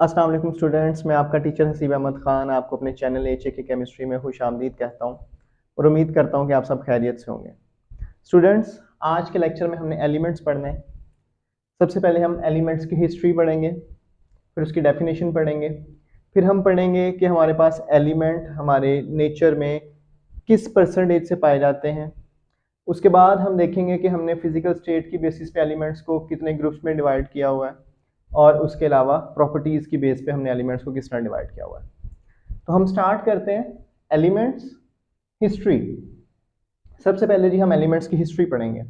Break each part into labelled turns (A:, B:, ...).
A: अस्सलाम वालेकुम स्टूडेंट्स, मैं आपका टीचर हसीब अहमद ख़ान आपको अपने चैनल एच ए के केमिस्ट्री में खुशामदीद कहता हूँ और उम्मीद करता हूँ कि आप सब खैरियत से होंगे। स्टूडेंट्स, आज के लेक्चर में हमने एलिमेंट्स पढ़ने हैं। सबसे पहले हम एलिमेंट्स की हिस्ट्री पढ़ेंगे, फिर उसकी डेफिनेशन पढ़ेंगे, फिर हम पढ़ेंगे कि हमारे पास एलिमेंट हमारे नेचर में किस परसेंटेज से पाए जाते हैं। उसके बाद हम देखेंगे कि हमने फिजिकल स्टेट की बेसिस पे एलिमेंट्स को कितने ग्रुप्स में डिवाइड किया हुआ है और उसके अलावा प्रॉपर्टीज़ की बेस पे हमने एलिमेंट्स को किस तरह डिवाइड किया हुआ है। तो हम स्टार्ट करते हैं एलिमेंट्स हिस्ट्री। सबसे पहले जी हम एलिमेंट्स की हिस्ट्री पढ़ेंगे।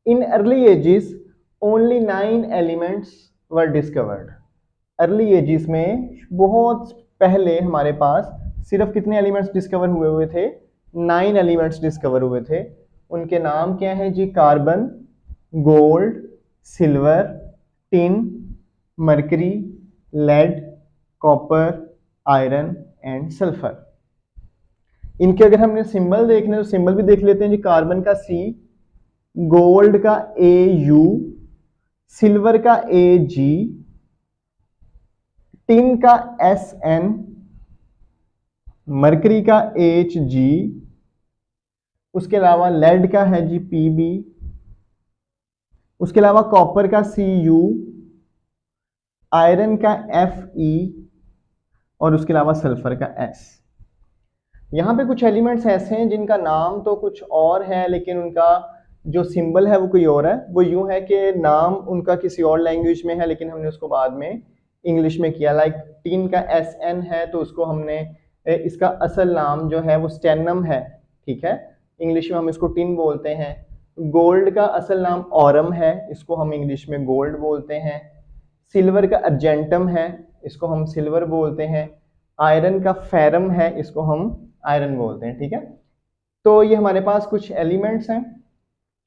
A: In early ages only 9 elements were discovered. Early ages में बहुत पहले हमारे पास सिर्फ कितने एलिमेंट्स डिस्कवर हुए थे? 9 एलिमेंट्स डिस्कवर हुए थे। उनके नाम क्या हैं जी? Carbon, gold, silver, tin, mercury, lead, copper, iron and sulphur. इनके अगर हमने सिंबल देखने तो सिंबल भी देख लेते हैं जी। कार्बन का C, गोल्ड का AU, सिल्वर का AG, टिन का SN, मरकरी का HG, उसके अलावा लेड का है जी PB, उसके अलावा कॉपर का CU, आयरन का Fe और उसके अलावा सल्फर का S। यहाँ पे कुछ एलिमेंट्स ऐसे हैं जिनका नाम तो कुछ और है लेकिन उनका जो सिंबल है वो कोई और है। वो यूं है कि नाम उनका किसी और लैंग्वेज में है लेकिन हमने उसको बाद में इंग्लिश में किया। लाइक टिन का SN है तो उसको हमने इसका असल नाम जो है वो स्टेनम है, ठीक है, इंग्लिश में हम इसको टिन बोलते हैं। गोल्ड का असल नाम ऑरम है, इसको हम इंग्लिश में गोल्ड बोलते हैं। सिल्वर का अर्जेंटम है, इसको हम सिल्वर बोलते हैं। आयरन का फेरम है, इसको हम आयरन बोलते हैं, ठीक है। तो ये हमारे पास कुछ एलिमेंट्स हैं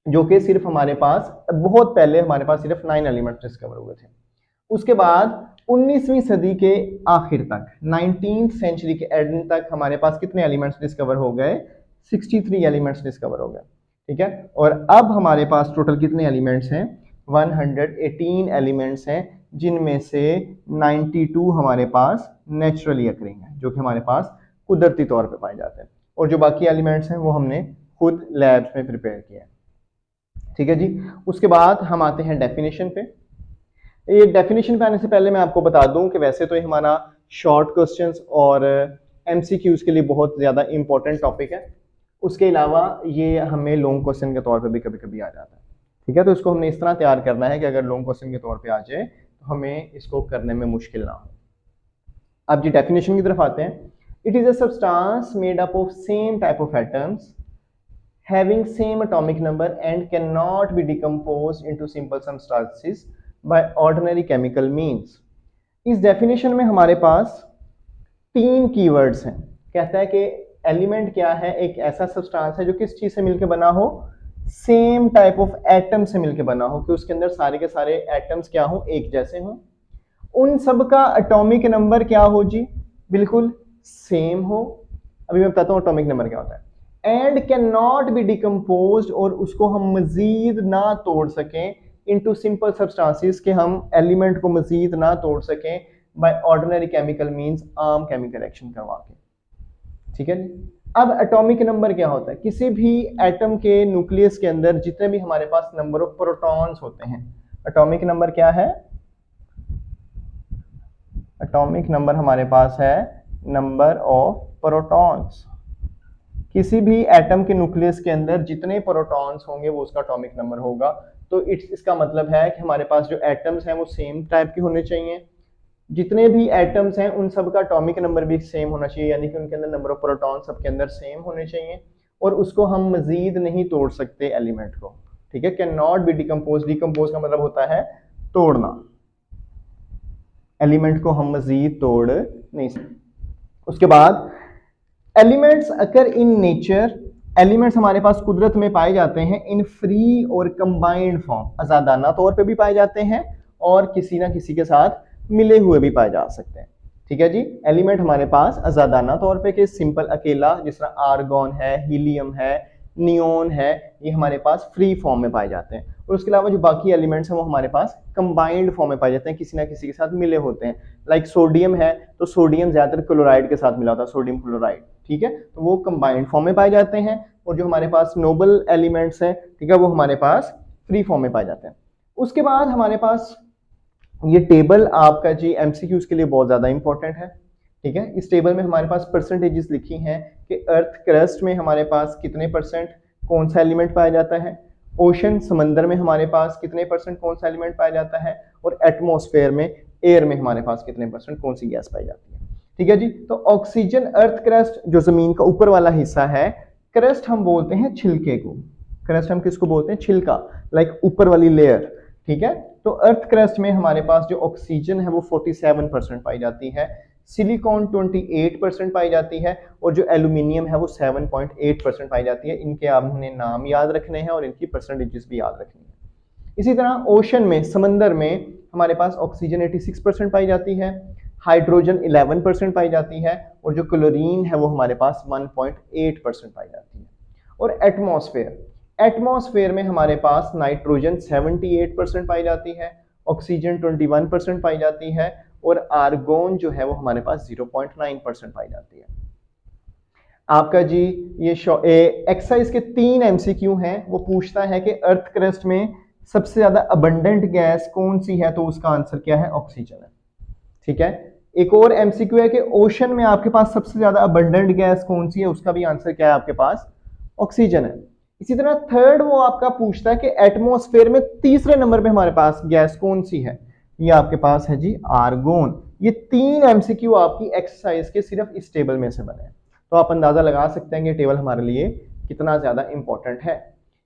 A: जो कि सिर्फ हमारे पास बहुत पहले हमारे पास सिर्फ 9 एलिमेंट्स डिस्कवर हुए थे। उसके बाद 19वीं सदी के आखिर तक, 19th सेंचुरी के एंड तक हमारे पास कितने एलिमेंट्स डिस्कवर हो गए? 63 एलिमेंट्स डिस्कवर हो गए, ठीक है। और अब हमारे पास टोटल कितने एलिमेंट्स हैं? 118 एलिमेंट्स हैं, जिनमें से 92 हमारे पास नेचुरली अकरिंग है, जो कि हमारे पास कुदरती तौर पे पाए जाते हैं, और जो बाकी एलिमेंट्स हैं वो हमने खुद लैब्स में प्रिपेयर किया है, ठीक है जी। उसके बाद हम आते हैं डेफिनेशन पे। ये डेफिनेशन पे आने से पहले मैं आपको बता दूं कि वैसे तो ये हमारा शॉर्ट क्वेश्चंस और MCQs के लिए बहुत ज़्यादा इंपॉर्टेंट टॉपिक है। उसके अलावा ये हमें लॉन्ग क्वेश्चन के तौर पर भी कभी कभी आ जाता है, ठीक है। तो इसको हमने इस तरह तैयार करना है कि अगर लॉन्ग क्वेश्चन के तौर पे आ जाए तो हमें इसको करने में मुश्किल ना हो। अब जी डेफिनेशन की तरफ आते हैं। It is a substance made up of same type of atoms having same atomic number and cannot be decomposed into simple substances by ordinary chemical means। इस डेफिनेशन में हमारे पास 3 कीवर्ड्स हैं। कहता है कि एलिमेंट क्या है? एक ऐसा सब्सटेंस है जो किस चीज से मिलकर बना हो? सेम टाइप ऑफ एटम से मिलकर बना हो, कि उसके अंदर सारे के सारे एटम्स क्या हो? एक जैसे हों। उन सब का एटॉमिक नंबर क्या हो जी? बिल्कुल सेम हो। अभी मैं बताता हूँ एटॉमिक नंबर क्या होता है। And can not be decomposed, और उसको हम मजीद ना तोड़ सकें इनटू सिंपल सब्सटेंसेस, के हम एलिमेंट को मजीद ना तोड़ सकें बाय ऑर्डिनरी केमिकल मींस, आम केमिकल एक्शन करवा के, ठीक है। अब एटॉमिक नंबर क्या होता है? किसी भी एटम के न्यूक्लियस के अंदर जितने भी हमारे पास नंबर ऑफ प्रोटॉन्स होते हैं, एटॉमिक नंबर क्या है? एटॉमिक नंबर हमारे पास है नंबर ऑफ प्रोटॉन्स। किसी भी एटम के न्यूक्लियस के अंदर जितने प्रोटॉन्स होंगे वो उसका एटॉमिक नंबर होगा। तो इसका मतलब है कि हमारे पास जो एटम्स हैं वो सेम टाइप के होने चाहिए। जितने भी एटम्स हैं उन सब का एटॉमिक नंबर भी सेम होना चाहिए, यानी कि उनके अंदर नंबर ऑफ प्रोटॉन सबके अंदर सेम होने चाहिए, और उसको हम मजीद नहीं तोड़ सकते एलिमेंट को, ठीक है। Can not be decompose, decompose का मतलब होता है तोड़ना। एलिमेंट को हम मजीद तोड़ नहीं सकते। उसके बाद elements occur in nature, elements हमारे पास कुदरत में पाए जाते हैं इन फ्री और कंबाइंड फॉर्म, आजादाना तौर पे भी पाए जाते हैं और किसी ना किसी के साथ मिले हुए भी पाए जा सकते हैं, ठीक है जी। एलिमेंट हमारे पास आजादाना तौर पे कि सिंपल अकेला, जिस तरह आर्गॉन है, हीलियम है, नियोन है, ये हमारे पास फ्री फॉर्म में पाए जाते हैं। और उसके अलावा जो बाकी एलिमेंट्स हैं वो हमारे पास कंबाइंड फॉर्म में पाए जाते हैं, किसी ना किसी के साथ मिले होते हैं। लाइक सोडियम है तो सोडियम ज्यादातर क्लोराइड के साथ मिला होता है, सोडियम क्लोराइड, ठीक है, तो वो कंबाइंड फॉर्म में पाए जाते हैं। और जो हमारे पास नोबल एलिमेंट्स हैं, ठीक है, वो हमारे पास फ्री फॉर्म में पाए जाते हैं। उसके बाद हमारे पास ये टेबल आपका जी एमसीक्यूज के लिए बहुत ज्यादा इंपॉर्टेंट है, ठीक है। इस टेबल में हमारे पास परसेंटेजेस लिखी हैं कि अर्थ क्रस्ट में हमारे पास कितने परसेंट कौन सा एलिमेंट पाया जाता है, ओशन समंदर में हमारे पास कितने परसेंट कौन सा एलिमेंट पाया जाता है, और एटमॉस्फेयर में एयर में हमारे पास कितने परसेंट कौन सी गैस पाई जाती है, ठीक है जी। तो ऑक्सीजन अर्थ क्रस्ट जो जमीन का ऊपर वाला हिस्सा है, क्रस्ट हम बोलते हैं छिलके को, क्रस्ट हम किसको बोलते हैं, छिलका, लाइक ऊपर वाली लेयर, ठीक है। तो अर्थ क्रस्ट में हमारे पास जो ऑक्सीजन है वो 47% पाई जाती है, सिलिकॉन 28% पाई जाती है, और जो एल्यूमिनियम है वो 7.8% पाई जाती है। इनके आपने नाम याद रखने हैं और इनकी परसेंटेजेस भी याद रखनी है। इसी तरह ओशन में, समंदर में हमारे पास ऑक्सीजन 86% पाई जाती है, हाइड्रोजन 11% पाई जाती है, और जो क्लोरीन है वो हमारे पास 1.8% पाई जाती है। और एटमॉस्फेयर में हमारे पास नाइट्रोजन 78% पाई जाती है, ऑक्सीजन 21% पाई जाती है, और आर्गोन जो है वो हमारे पास 0.9% पाई जाती है। आपका जी ये एक्सरसाइज के 3 एमसीक्यू हैं। वो पूछता है कि अर्थ क्रस्ट में सबसे ज्यादा अबंडेंट गैस कौन सी है, तो उसका आंसर क्या है, ऑक्सीजन है, ठीक है। एक और एमसीक्यू है कि ओशन में आपके पास सबसे ज्यादा अबंडेंट गैस कौन सी है, उसका भी आंसर क्या है आपके पास, ऑक्सीजन है। इसी तरह थर्ड वो आपका पूछता है कि एटमॉस्फेयर में तीसरे नंबर पे हमारे पास गैस कौन सी है, ये आपके पास है जी आर्गोन। ये 3 एमसीक्यू आपकी एक्सरसाइज के सिर्फ इस टेबल में से बने हैं, तो आप अंदाजा लगा सकते हैं कि टेबल हमारे लिए कितना ज्यादा इंपॉर्टेंट है।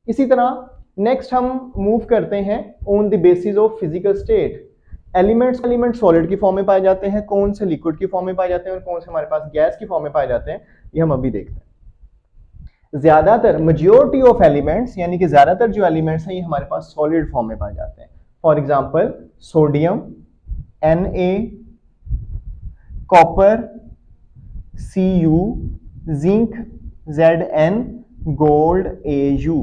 A: इसी तरह नेक्स्ट हम मूव करते हैं on the basis of physical state. Element solid की फॉर्म में पाए जाते हैं, कौन से लिक्विड की फॉर्म में पाए जाते हैं, और कौन से हमारे पास गैस की फॉर्म में पाए जाते हैं, ये हम अभी देखते हैं। ज्यादातर मेजॉरिटी ऑफ एलिमेंट्स, यानी कि ज्यादातर जो एलिमेंट्स हैं ये हमारे पास सॉलिड फॉर्म में पाए जाते हैं। For example sodium Na, copper Cu, zinc Zn, gold Au,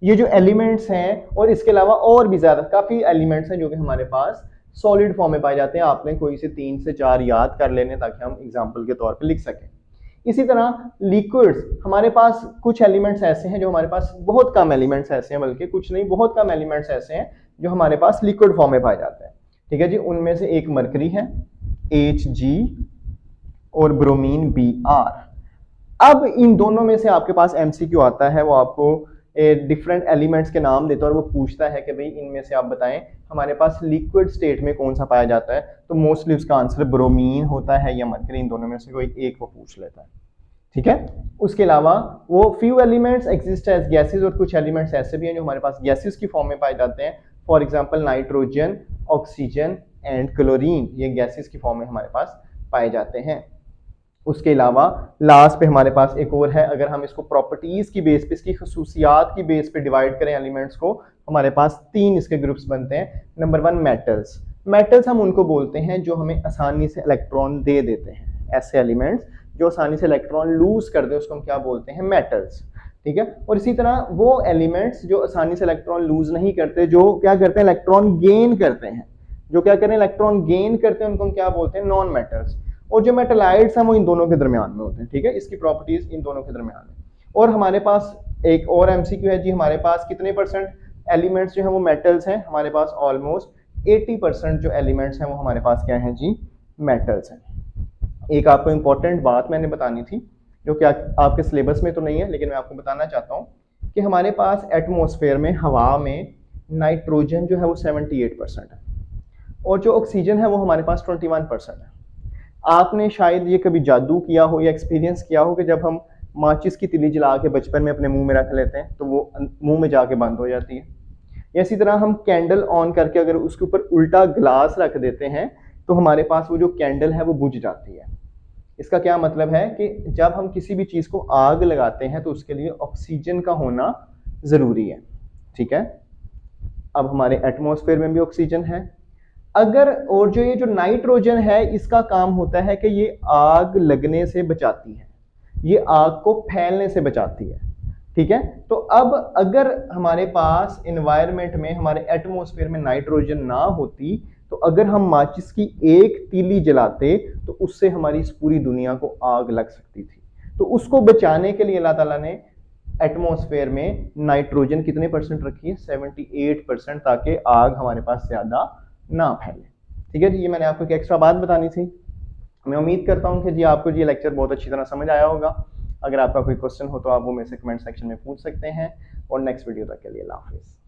A: ये जो एलिमेंट्स हैं, और इसके अलावा और भी ज्यादा काफी एलिमेंट्स हैं जो कि हमारे पास सॉलिड फॉर्म में पाए जाते हैं। आपने कोई से 3 से 4 याद कर लेने ताकि हम एग्जाम्पल के तौर पर लिख सकें। इसी तरह लिक्विड्स, हमारे पास कुछ एलिमेंट्स ऐसे हैं जो हमारे पास, बहुत कम एलिमेंट्स ऐसे हैं, बल्कि कुछ नहीं बहुत कम एलिमेंट्स ऐसे हैं जो हमारे पास लिक्विड फॉर्म में पाए जाते हैं, ठीक है जी। उनमें से एक मरकरी है Hg और ब्रोमीन Br। अब इन दोनों में से आपके पास एमसीक्यू आता है, वो आपको डिफरेंट एलिमेंट्स के नाम देता है और वो पूछता है कि भाई इनमें से आप बताएं हमारे पास लिक्विड स्टेट में कौन सा पाया जाता है, तो मोस्टली उसका आंसर ब्रोमीन होता है या मरकरी, इन दोनों में से कोई एक वो पूछ लेता है, ठीक है। उसके अलावा वो few elements exist as gases, और कुछ एलिमेंट्स ऐसे भी हैं जो हमारे पास गैसेस की फॉर्म में पाए जाते हैं। For example nitrogen, oxygen and chlorine, ये गैसेस की फॉर्म में हमारे पास पाए जाते हैं। उसके अलावा लास्ट पे हमारे पास एक और है, अगर हम इसको प्रॉपर्टीज की बेस पे, इसकी खसूसियात की बेस पे डिवाइड करें एलिमेंट्स को, हमारे पास 3 इसके ग्रुप्स बनते हैं। Number 1 metals. मेटल्स हम उनको बोलते हैं जो हमें आसानी से इलेक्ट्रॉन दे देते हैं, ऐसे एलिमेंट्स जो आसानी से इलेक्ट्रॉन लूज कर दे उसको हम क्या बोलते हैं, मेटल्स, ठीक है। और इसी तरह वो एलिमेंट्स जो आसानी से इलेक्ट्रॉन लूज नहीं करते, जो क्या करते हैं, इलेक्ट्रॉन गेन करते हैं, जो क्या करें, इलेक्ट्रॉन गेन करते हैं, उनको हम क्या बोलते हैं, नॉन मेटल्स। और जो मेटलाइड्स हैं वो इन दोनों के दरमियान में होते हैं, ठीक है, इसकी प्रॉपर्टीज इन दोनों के दरमियान है। और हमारे पास एक और एमसीक्यू है जी, हमारे पास कितने परसेंट एलिमेंट्स जो है वो मेटल्स हैं, हमारे पास ऑलमोस्ट 80% जो एलिमेंट्स हैं वो हमारे पास क्या है जी, मेटल्स हैं। एक आपको इंपॉर्टेंट बात मैंने बतानी थी जो कि आपके सिलेबस में तो नहीं है, लेकिन मैं आपको बताना चाहता हूँ कि हमारे पास एटमॉस्फेयर में, हवा में नाइट्रोजन जो है वो 78% है, और जो ऑक्सीजन है वो हमारे पास 21% है। आपने शायद ये कभी जादू किया हो या एक्सपीरियंस किया हो कि जब हम माचिस की तिली जला के बचपन में अपने मुंह में रख लेते हैं तो वो मुंह में जाके बंद हो जाती है। इसी तरह हम कैंडल ऑन करके अगर उसके ऊपर उल्टा ग्लास रख देते हैं तो हमारे पास वो जो कैंडल है वो बुझ जाती है। इसका क्या मतलब है कि जब हम किसी भी चीज़ को आग लगाते हैं तो उसके लिए ऑक्सीजन का होना ज़रूरी है, ठीक है। अब हमारे एटमॉस्फेयर में भी ऑक्सीजन है अगर, और जो ये जो नाइट्रोजन है इसका काम होता है कि ये आग लगने से बचाती है, ये आग को फैलने से बचाती है। ठीक है। तो अब अगर हमारे पास एनवायरनमेंट में, हमारे एटमॉस्फेयर में नाइट्रोजन ना होती, तो अगर हम माचिस की एक तीली जलाते तो उससे हमारी इस पूरी दुनिया को आग लग सकती थी। तो उसको बचाने के लिए अल्लाह ताला ने एटमॉस्फेयर में नाइट्रोजन कितने परसेंट रखी है, 78%, ताकि आग हमारे पास ज्यादा ना फैले। ठीक है जी, ये मैंने आपको एक एक्स्ट्रा बात बतानी थी। मैं उम्मीद करता हूँ कि जी आपको ये लेक्चर बहुत अच्छी तरह समझ आया होगा। अगर आपका कोई क्वेश्चन हो तो आप वो मेरे से कमेंट सेक्शन में पूछ सकते हैं। और नेक्स्ट वीडियो तक के लिए अल्लाह हाफिज़।